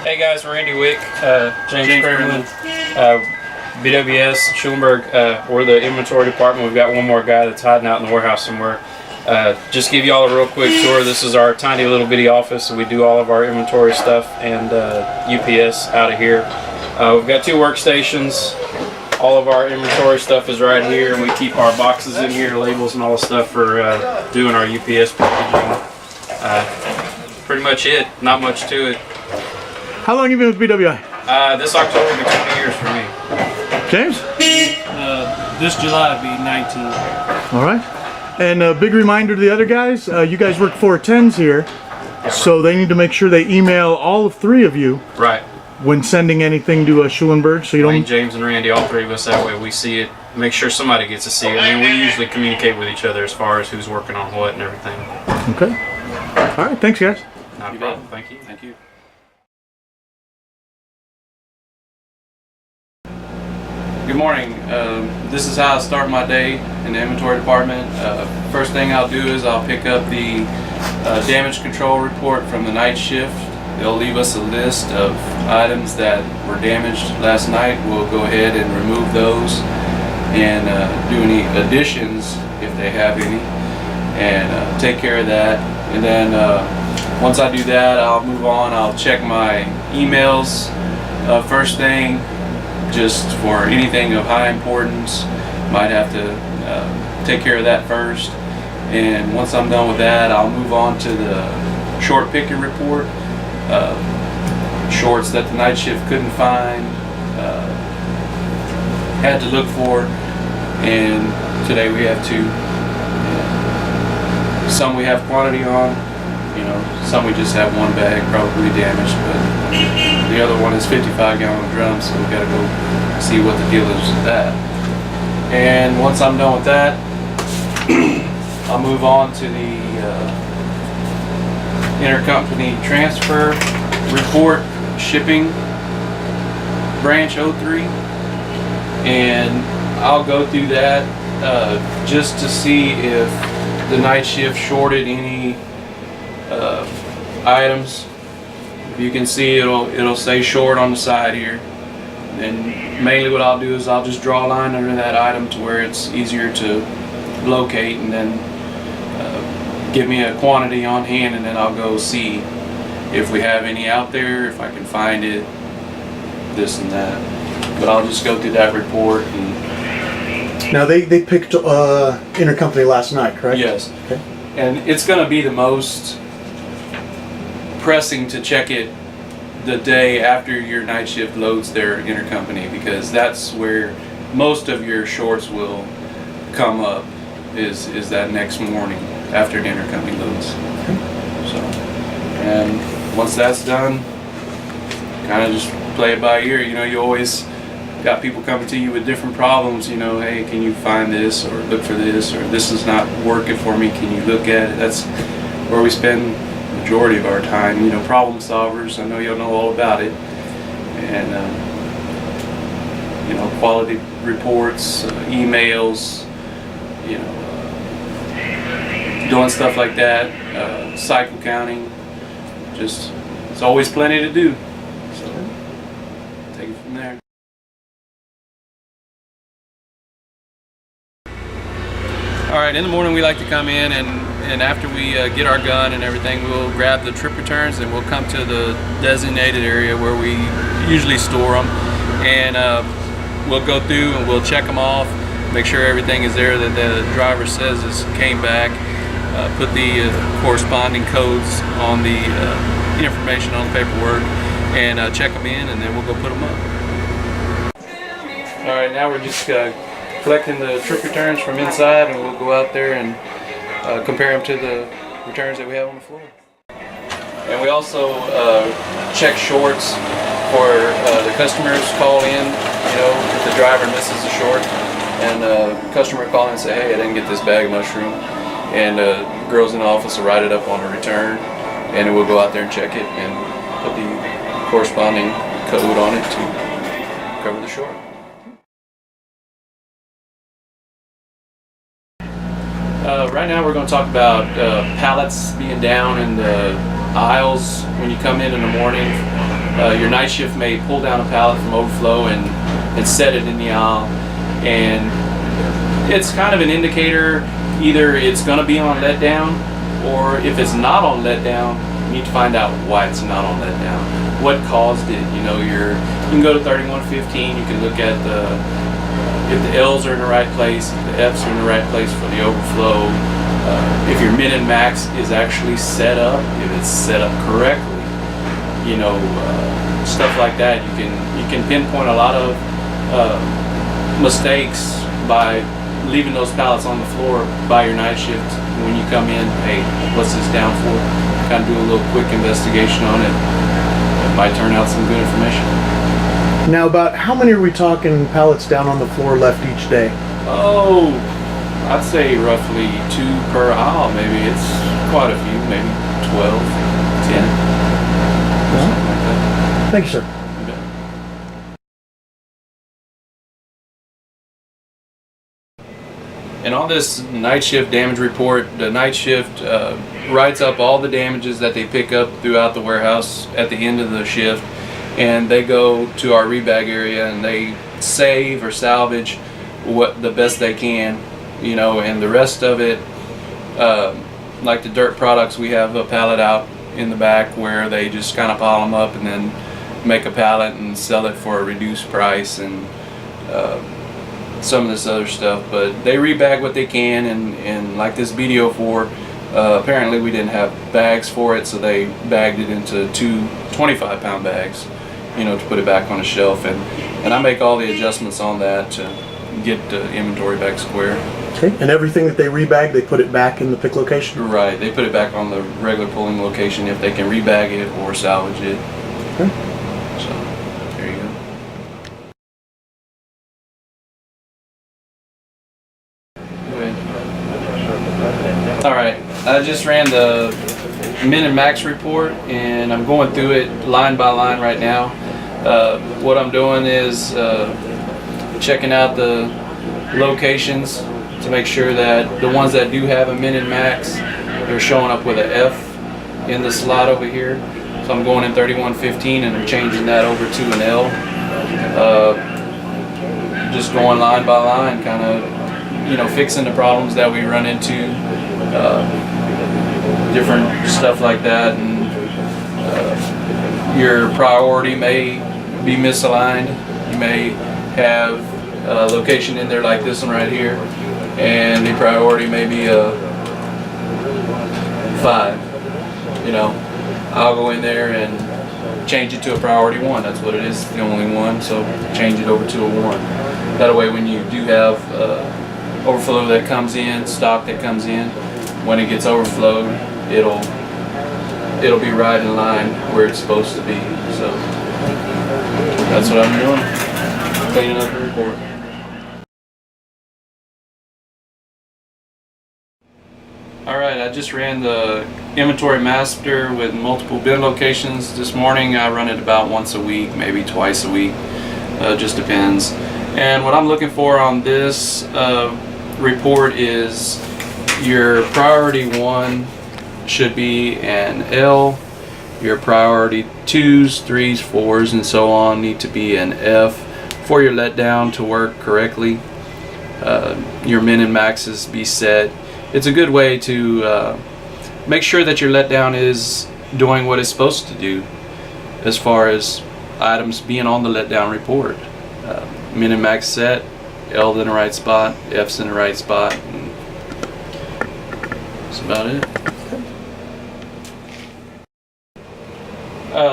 Hey guys, Randy Wick, James Kremling, Bws-Schulenburg. We're the inventory department. We've got one more guy that's hiding out in the warehouse somewhere. Just give y'all a real quick tour. This is our tiny little bitty office. We do all of our inventory stuff and UPS out of here. We've got 2 workstations. All of our inventory stuff is right here, and we keep our boxes in here, labels and all the stuff for doing our UPS packaging. Pretty much it. Not much to it. How long have you been with BWI? This October will be 20 years for me. James? This July will be 19. All right. And a big reminder to the other guys, you guys work 410s here, so they need to make sure they email all of 3 of you. Right. When sending anything to Schulenburg, so you don't... James and Randy, all 3 of us, that way we see it. Make sure somebody gets to see it. I mean, we usually communicate with each other as far as who's working on what and everything. Okay. All right, thanks guys. Not a problem. Thank you. Thank you. Good morning. This is how I start my day in the inventory department. First thing I'll do is I'll pick up the damage control report from the night shift. They'll leave us a list of items that were damaged last night. We'll go ahead and remove those and do any additions if they have any, and take care of that. And then once I do that, I'll move on. I'll check my emails first thing, just for anything of high importance. Might have to take care of that first. And once I'm done with that, I'll move on to the short picking report. Shorts that the night shift couldn't find, had to look for, and today we have 2. Some we have quantity on, some we just have 1 bag probably damaged, but the other one is 55-gallon drums, so we got to go see what the deal is with that. And once I'm done with that, I'll move on to the intercompany transfer report, shipping branch 03, and I'll go through that just to see if the night shift shorted any items. If you can see, it'll say short on the side here. And mainly what I'll do is I'll just draw a line under that item to where it's easier to locate, and then give me a quantity on hand, and then I'll go see if we have any out there, if I can find it, this and that. But I'll just go through that report. And now they picked intercompany last night, correct? yes. Okay. And it's going to be the most pressing to check it the day after your night shift loads their intercompany, because that's where most of your shorts will come up, is that next morning after the intercompany loads. So, and once that's done, kind of just play it by ear. You always got people coming to you with different problems. Hey, can you find this, or look for this, or this is not working for me, can you look at it? That's where we spend the majority of our time. Problem solvers. I know you'll know all about it. And quality reports, emails, doing stuff like that, cycle counting. Just, it's always plenty to do. So, take it from there. All right, in the morning we like to come in, and after we get our gun and everything, we'll grab the trip returns and we'll come to the designated area where we usually store them, and we'll go through and we'll check them off, make sure everything is there that the driver says came back. Put the corresponding codes on the information on the paperwork, and check them in, and then we'll go put them up. All right, now we're just collecting the trip returns from inside, and we'll go out there and compare them to the returns that we have on the floor. And we also check shorts for the customers call in, if the driver misses a short, and the customer call in and say, hey, I didn't get this bag of mushroom. And girls in the office will write it up on a return, and then we'll go out there and check it and put the corresponding code on it to cover the short. Right now we're going to talk about pallets being down in the aisles when you come in the morning. Your night shift may pull down a pallet from overflow and set it in the aisle, and it's kind of an indicator. Either it's going to be on letdown, or if it's not on letdown, you need to find out why it's not on letdown. What caused it? You know, you can go to 3115. You can look at if the L's are in the right place, if the F's are in the right place for the overflow. If your min and max is actually set up, if it's set up correctly, you know, stuff like that. You can pinpoint a lot of mistakes by leaving those pallets on the floor by your night shift. When you come in, hey, what's this down for? Kind of do a little quick investigation on it. It might turn out some good information. Now, about how many are we talking pallets down on the floor left each day? Oh, I'd say roughly 2 per aisle. Maybe it's quite a few, maybe 12, 10. Something like that. Thank you, sir. You bet. And on this night shift damage report, the night shift writes up all the damages that they pick up throughout the warehouse at the end of the shift, and they go to our rebag area and they save or salvage what the best they can, you know, and the rest of it, like the dirt products, we have a pallet out in the back where they just kind of pile them up and then make a pallet and sell it for a reduced price, and some of this other stuff. But they rebag what they can, and like this BDO4, apparently we didn't have bags for it, so they bagged it into 2 25-pound bags, you know, to put it back on the shelf, and I make all the adjustments on that to get the inventory back square. Okay, and everything that they rebag, they put it back in the pick location? Right, they put it back on the regular pulling location if they can rebag it or salvage it. Okay. So, there you go. Go ahead. Alright, I just ran the MinMax report and I'm going through it line by line right now. What I'm doing is checking out the locations to make sure that the ones that do have a min and max, they're showing up with an F in the slot over here. So I'm going in 3115 and I'm changing that over to an L. Just going line by line, kind of, you know, fixing the problems that we run into, different stuff like that. And your priority may be misaligned. You may have a location in there like this one right here, and the priority may be a 5. You know, I'll go in there and change it to a priority 1. That's what it is, the only one. So change it over to a 1. That way, when you do have overflow that comes in, stock that comes in, when it gets overflowed, it'll be right in line where it's supposed to be. So that's what I'm doing. Cleaning up the report. Alright, I just ran the inventory master with multiple bin locations this morning. I run it about once a week, maybe twice a week, just depends. And what I'm looking for on this report is your priority 1 should be an L, your priority 2s, 3s, 4s, and so on need to be an F for your letdown to work correctly. Your min and maxes be set. It's a good way to make sure that your letdown is doing what it's supposed to do as far as items being on the letdown report. Min and max set, L in the right spot, F's in the right spot, and that's about it.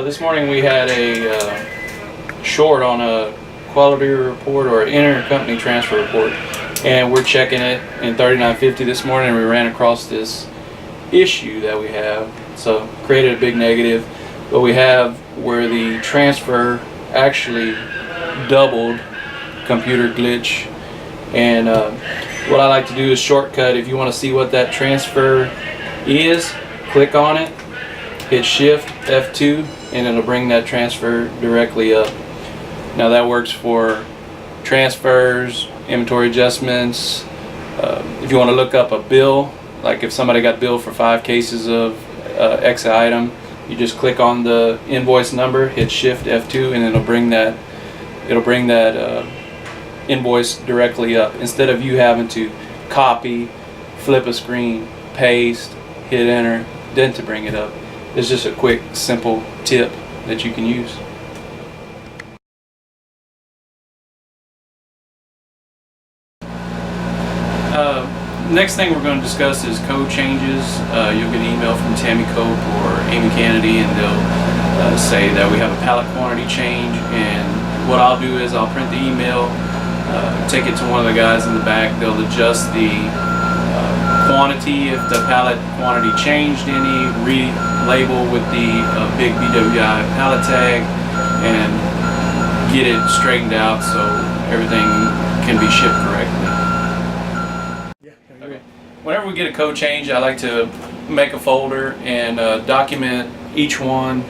This morning we had a short on a quality report or intercompany transfer report, and we're checking it in 3950 this morning, and we ran across this issue that we have. So created a big negative, but we have where the transfer actually doubled, computer glitch. And what I like to do is shortcut. If you want to see what that transfer is, click on it, hit shift F2, and it'll bring that transfer directly up. Now that works for transfers, inventory adjustments. If you want to look up a bill, like if somebody got billed for 5 cases of X item, You just click on the invoice number, hit Shift F2, and it'll bring that invoice directly up instead of you having to copy, flip a screen, paste, hit enter, then to bring it up. It's just a quick, simple tip that you can use. Next thing we're going to discuss is code changes. You'll get an email from Tammy Cope or Amy Kennedy, and they'll say that we have a pallet quantity change. And what I'll do is I'll print the email, take it to one of the guys in the back. They'll adjust the quantity if the pallet quantity changed any, relabel with the big BWI pallet tag, and get it straightened out so everything can be shipped correctly. Okay. Whenever we get a code change, I like to make a folder and document each one,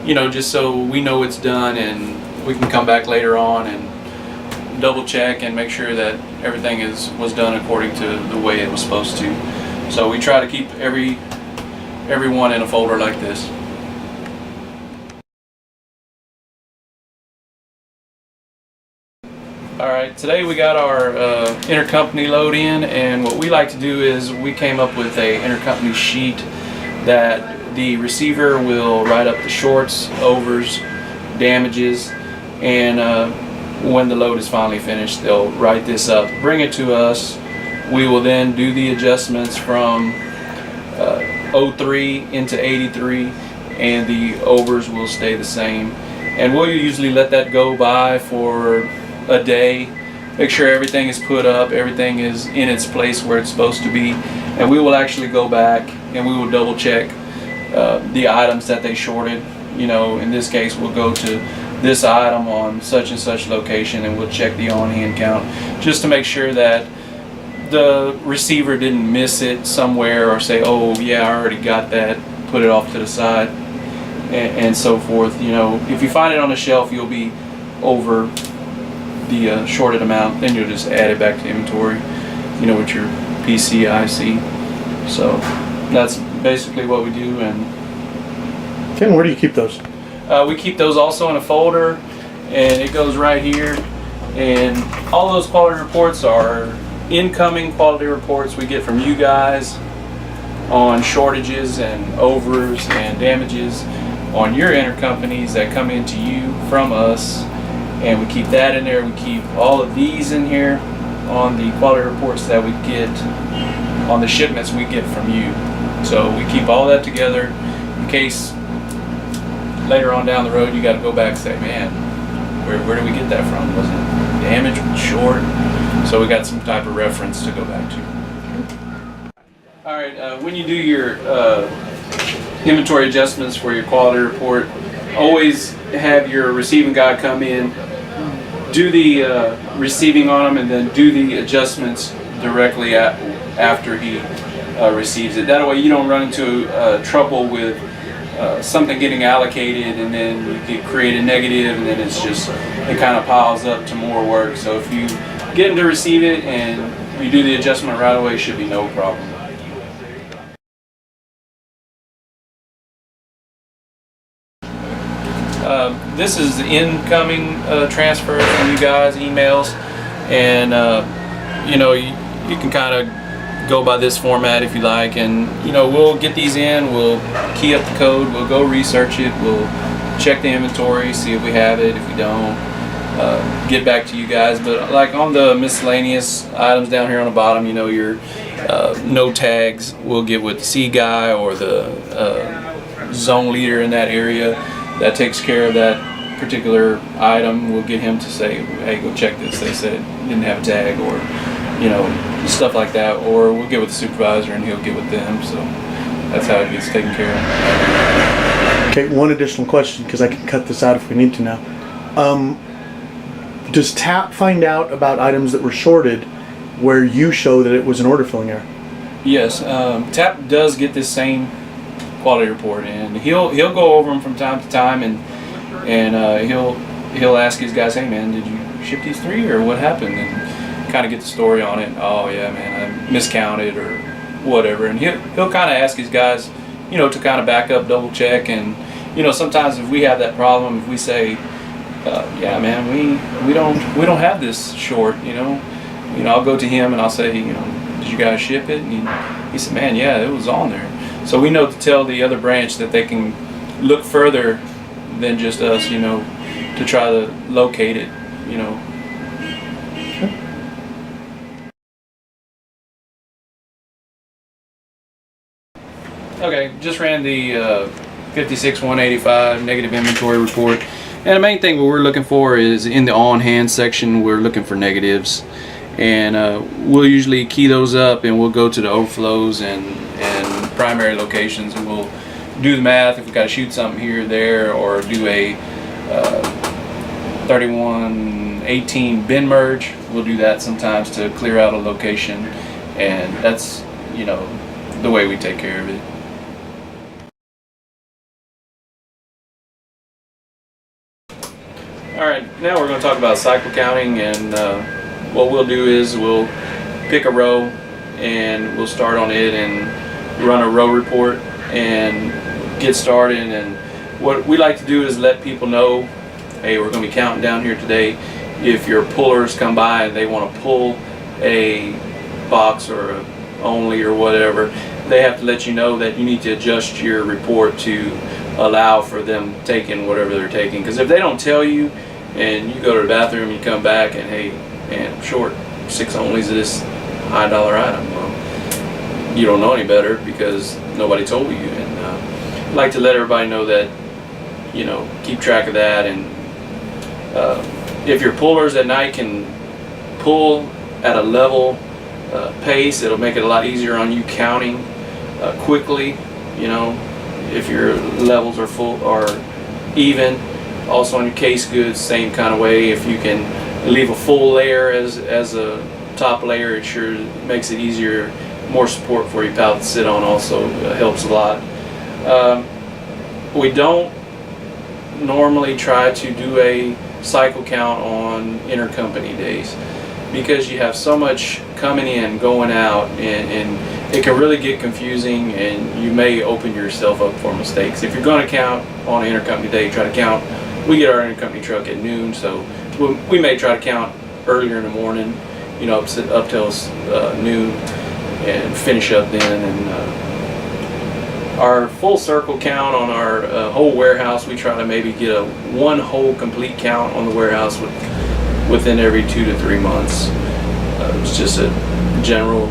just so we know it's done and we can come back later on and double check and make sure that everything was done according to the way it was supposed to. So we try to keep every one in a folder like this. Alright, today we got our intercompany load in, and what we like to do is we came up with a intercompany sheet that the receiver will write up the shorts, overs, damages, and when the load is finally finished, they'll write this up, bring it to us. We will then do the adjustments from 03 into 83, and the overs will stay the same. And we'll usually let that go by for a day, make sure everything is put up, everything is in its place where it's supposed to be, and we will actually go back and we will double check the items that they shorted. In this case, we'll go to this item on such and such location and we'll check the on-hand count just to make sure that the receiver didn't miss it somewhere or say, oh yeah, I already got that, put it off to the side, and so forth. If you find it on the shelf, you'll be over the shorted amount, then you'll just add it back to inventory, with your PCIC. So that's basically what we do. And Ken, where do you keep those? we keep those also in a folder, and it goes right here. And all those quality reports are incoming quality reports we get from you guys on shortages and overs and damages on your intercompanies that come into you from us. And we keep that in there. We keep all of these in here on the quality reports that we get on the shipments we get from you. So we keep all that together in case later on down the road you got to go back and say, man, where did we get that from? Was it damaged, short? So we got some type of reference to go back to. All right, when you do your inventory adjustments for your quality report, always have your receiving guy come in, do the receiving on them, and then do the adjustments directly after he receives it. That way you don't run into trouble with something getting allocated and then you get create a negative, and then it kind of piles up to more work. So if you get him to receive it and you do the adjustment right away, it should be no problem. This is the incoming transfer from you guys, emails, and you can kind of go by this format if you like, and we'll get these in, we'll key up the code, we'll go research it, we'll check the inventory, see if we have it. If we don't, get back to you guys. But like on the miscellaneous items down here on the bottom, your no tags, we'll get with the C guy or the zone leader in that area that takes care of that particular item. We'll get him to say, hey, go check this, they said it didn't have a tag, or stuff like that. Or we'll get with the supervisor and he'll get with them. So that's how it gets taken care of. Okay, one additional question, because I can cut this out if we need to now. Does TAP find out about items that were shorted where you show that it was an order filling error? Yes, TAP does get this same quality report, and he'll go over them from time to time, and he'll ask his guys, hey man, did you ship these 3 or what happened, and kind of get the story on it. Oh yeah man, I miscounted or whatever, and he'll kind of ask his guys, to kind of back up, double check, and sometimes if we have that problem, if we say, yeah, man, we don't have this short, I'll go to him and I'll say, did you guys ship it? And he said, man, yeah, it was on there. So we know to tell the other branch that they can look further than just us, to try to locate it, Okay, just ran the 56-185 negative inventory report. And the main thing what we're looking for is in the on-hand section, we're looking for negatives. And we'll usually key those up and we'll go to the overflows and primary locations, and we'll do the math if we got to shoot something here or there, or do a 3118 bin merge. We'll do that sometimes to clear out a location, and that's the way we take care of it. Alright, now we're going to talk about cycle counting, and what we'll do is we'll pick a row and we'll start on it and run a row report and get started. And what we like to do is let people know, hey, we're going to be counting down here today. If your pullers come by and they want to pull a box or a only or whatever, they have to let you know that you need to adjust your report to allow for them taking whatever they're taking. Because if they don't tell you and you go to the bathroom, you come back and, hey, man, I'm short 6 onlys of this high dollar item. Well, you don't know any better because nobody told you. And I like to let everybody know that, keep track of that. And if your pullers at night can pull at a level pace, it'll make it a lot easier on you counting quickly. If your levels are full or even. Also on your case goods, same kind of way. If you can leave a full layer as a top layer, it sure makes it easier, more support for your pallet to sit on. Also helps a lot. We don't normally try to do a cycle count on intercompany days because you have so much coming in, going out, and it can really get confusing, and you may open yourself up for mistakes. If you're going to count on an intercompany day, try to count. We get our intercompany truck at noon, so we may try to count earlier in the morning, up till noon, and finish up then. And our full circle count on our whole warehouse, we try to maybe get a one whole complete count on the warehouse within every 2 to 3 months. It's just a general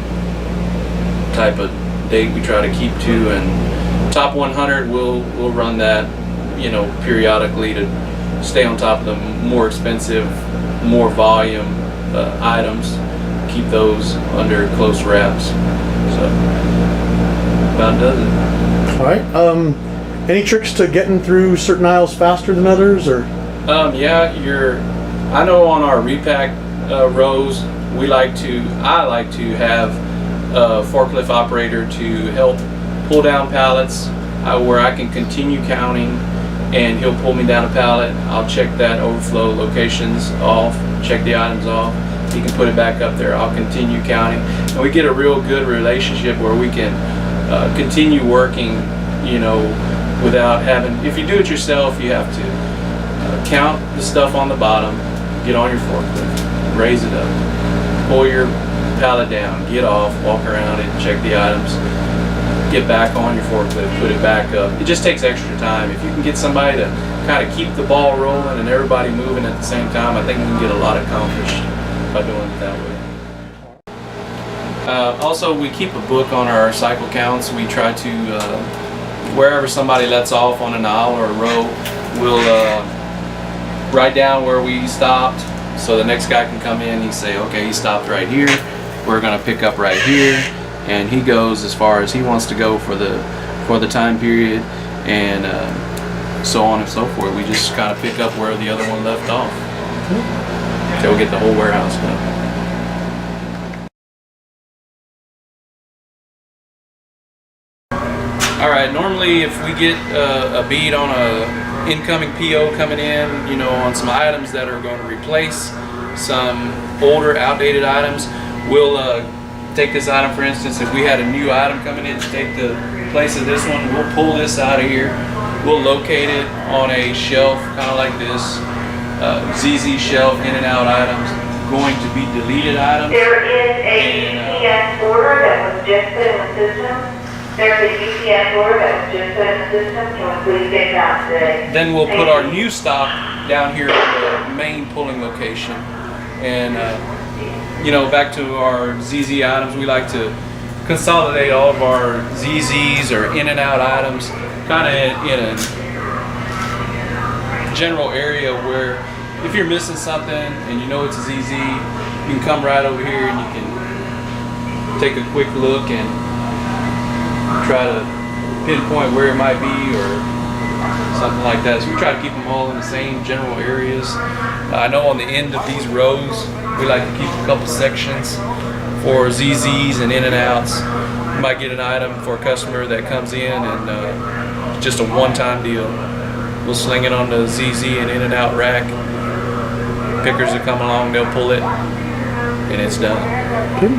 type of date we try to keep to, and top 100 we'll run that periodically to stay on top of the more expensive, more volume items, keep those under close wraps. So about does it. All right. Any tricks to getting through certain aisles faster than others, or? Yeah, I know on our repack rows, I like to have a forklift operator to help pull down pallets where I can continue counting, and he'll pull me down a pallet. I'll check that overflow locations off, check the items off. He can put it back up there. I'll continue counting, and we get a real good relationship where we can continue working, without having. If you do it yourself, you have to count the stuff on the bottom, get on your forklift, raise it up, pull your pallet down, get off, walk around it, check the items, get back on your forklift, put it back up. It just takes extra time. If you can get somebody to kind of keep the ball rolling and everybody moving at the same time, I think we can get a lot accomplished by doing it that way. Also, we keep a book on our cycle counts. We try to, wherever somebody lets off on an aisle or a row, we'll write down where we stopped, so the next guy can come in. He say, okay, he stopped right here. We're going to pick up right here, and he goes as far as he wants to go for the time period, and so on and so forth. We just kind of pick up where the other one left off until we get the whole warehouse done. All right, normally if we get a bead on a incoming PO coming in, on some items that are going to replace some older, outdated items, we'll take this item, for instance, if we had a new item coming in to take the place of this one, we'll pull this out of here. We'll locate it on a shelf, kind of like this, ZZ shelf, in and out items, going to be deleted items. There is a UPS order that was just put in the system. There's a UPS order that was just put in the system. Can we please get that today? Then we'll put our new stock down here at the main pulling location. And, you know, back to our ZZ items, we like to consolidate all of our ZZs or in and out items kind of in a general area where if you're missing something and you know it's a ZZ, you can come right over here and you can take a quick look and try to pinpoint where it might be or something like that. So we try to keep them all in the same general areas. I know on the end of these rows, we like to keep a couple sections for ZZs and in and outs. You might get an item for a customer that comes in and it's just a one-time deal. We'll sling it on the ZZ and in and out rack. Pickers that come along, they'll pull it and it's done. Okay.